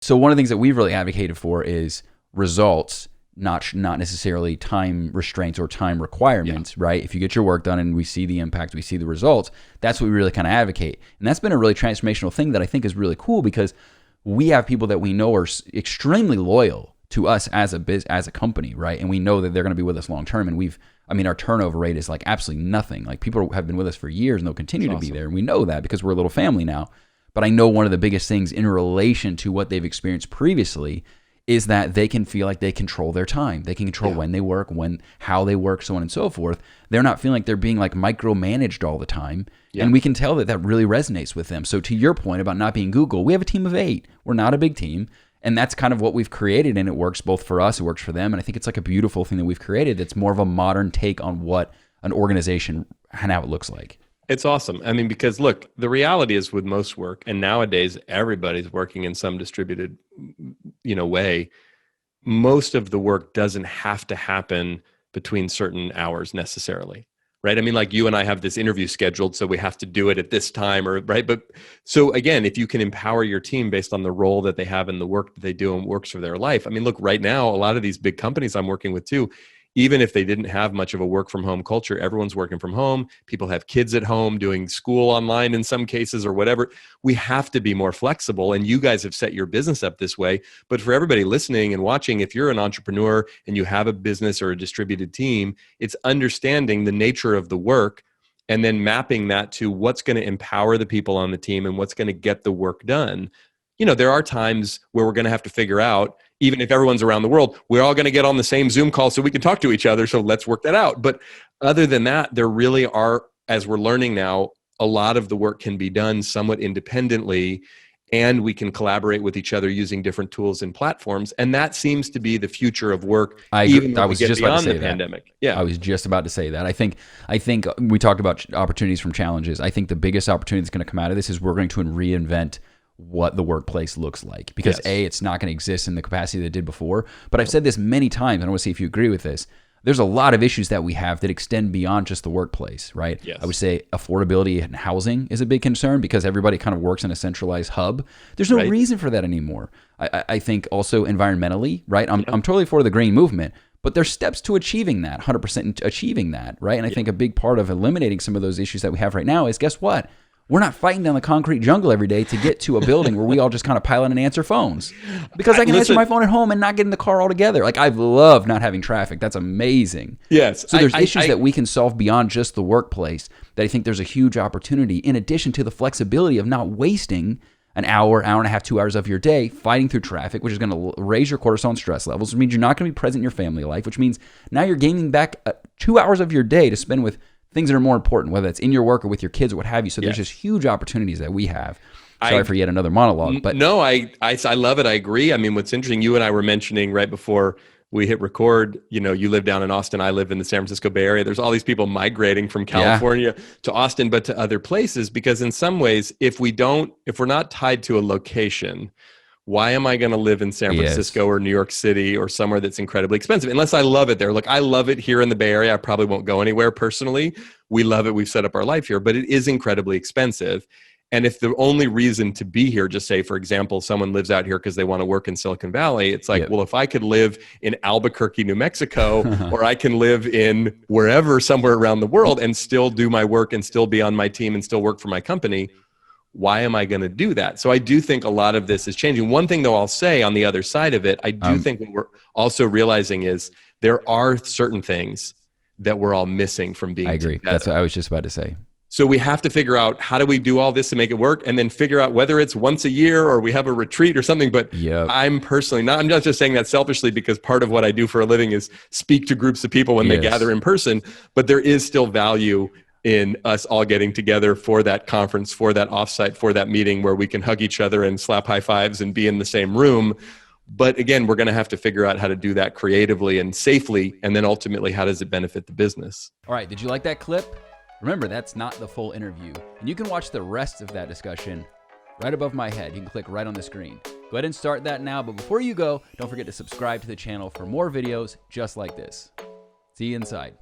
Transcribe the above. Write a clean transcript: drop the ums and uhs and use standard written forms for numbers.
So one of the things that we've really advocated for is results, not necessarily time restraints or time requirements, right? If you get your work done and we see the impact, we see the results, that's what we really kind of advocate. And that's been a really transformational thing that I think is really cool, because we have people that we know are extremely loyal to us as a company, right? And we know that they're going to be with us long term. And our turnover rate is like absolutely nothing. Like, people have been with us for years and they'll continue to be there. And we know that because we're a little family now. But I know one of the biggest things in relation to what they've experienced previously is that they can feel like they control their time. They can control when they work, how they work, so on and so forth. They're not feeling like they're being like micromanaged all the time. Yeah. And we can tell that that really resonates with them. So to your point about not being Google, we have a team of 8. We're not a big team. And that's kind of what we've created, and it works both for us, it works for them. And I think it's like a beautiful thing that we've created that's more of a modern take on what an organization and how it looks like. It's awesome. I mean, because look, the reality is with most work, and nowadays everybody's working in some distributed, way, most of the work doesn't have to happen between certain hours necessarily. Right. I mean, like you and I have this interview scheduled, so we have to do it at this time, right? But so again, if you can empower your team based on the role that they have and the work that they do and works for their life. I mean, look, right now, a lot of these big companies I'm working with too, even if they didn't have much of a work from home culture, everyone's working from home. People have kids at home doing school online in some cases or whatever. We have to be more flexible. And you guys have set your business up this way. But for everybody listening and watching, if you're an entrepreneur and you have a business or a distributed team, it's understanding the nature of the work and then mapping that to what's going to empower the people on the team and what's going to get the work done. There are times where we're going to have to figure out, even if everyone's around the world, we're all going to get on the same Zoom call so we can talk to each other. So let's work that out. But other than that, there really are, as we're learning now, a lot of the work can be done somewhat independently, and we can collaborate with each other using different tools and platforms. And that seems to be the future of work. Even when we get beyond the pandemic. Yeah, I was just about to say that. I think we talked about opportunities from challenges. I think the biggest opportunity that's going to come out of this is we're going to reinvent what the workplace looks like, because it's not going to exist in the capacity that it did before. But I've said this many times, and I want to see if you agree with this. There's a lot of issues that we have that extend beyond just the workplace, right? Yes. I would say affordability and housing is a big concern because everybody kind of works in a centralized hub. There's no reason for that anymore. I think also environmentally, right? I'm totally for the green movement, but there's steps to achieving that, 100% achieving that, right? And I think a big part of eliminating some of those issues that we have right now is, guess what? We're not fighting down the concrete jungle every day to get to a building where we all just kind of pile in and answer phones. Because I can answer my phone at home and not get in the car altogether. Like, I love not having traffic. That's amazing. Yes. So there's issues that we can solve beyond just the workplace that I think there's a huge opportunity, in addition to the flexibility of not wasting an hour and a half, 2 hours of your day fighting through traffic, which is going to raise your cortisol and stress levels, which means you're not going to be present in your family life, which means now you're gaining back 2 hours of your day to spend with things that are more important, whether it's in your work or with your kids or what have you. So there's just huge opportunities that we have. Sorry for yet another monologue. But no, I love it. I agree. I mean, what's interesting, you and I were mentioning right before we hit record, you live down in Austin. I live in the San Francisco Bay Area. There's all these people migrating from California to Austin, but to other places, because in some ways, if we're not tied to a location, why am I going to live in San Francisco or New York City or somewhere that's incredibly expensive? Unless I love it there. Look, I love it here in the Bay Area. I probably won't go anywhere personally. We love it. We've set up our life here, but it is incredibly expensive. And if the only reason to be here, just say, for example, someone lives out here because they want to work in Silicon Valley, it's like, well, if I could live in Albuquerque, New Mexico, or I can live in wherever, somewhere around the world and still do my work and still be on my team and still work for my company, why am I going to do that? So I do think a lot of this is changing. One thing, though, I'll say on the other side of it, I do think what we're also realizing is there are certain things that we're all missing from being together. I agree. That's what I was just about to say. So we have to figure out, how do we do all this to make it work, and then figure out whether it's once a year or we have a retreat or something. But I'm personally I'm not just saying that selfishly, because part of what I do for a living is speak to groups of people when they gather in person, but there is still value in us all getting together for that conference, for that offsite, for that meeting where we can hug each other and slap high fives and be in the same room. But again, we're going to have to figure out how to do that creatively and safely. And then ultimately, how does it benefit the business? All right. Did you like that clip? Remember, that's not the full interview. And you can watch the rest of that discussion right above my head. You can click right on the screen. Go ahead and start that now. But before you go, don't forget to subscribe to the channel for more videos just like this. See you inside.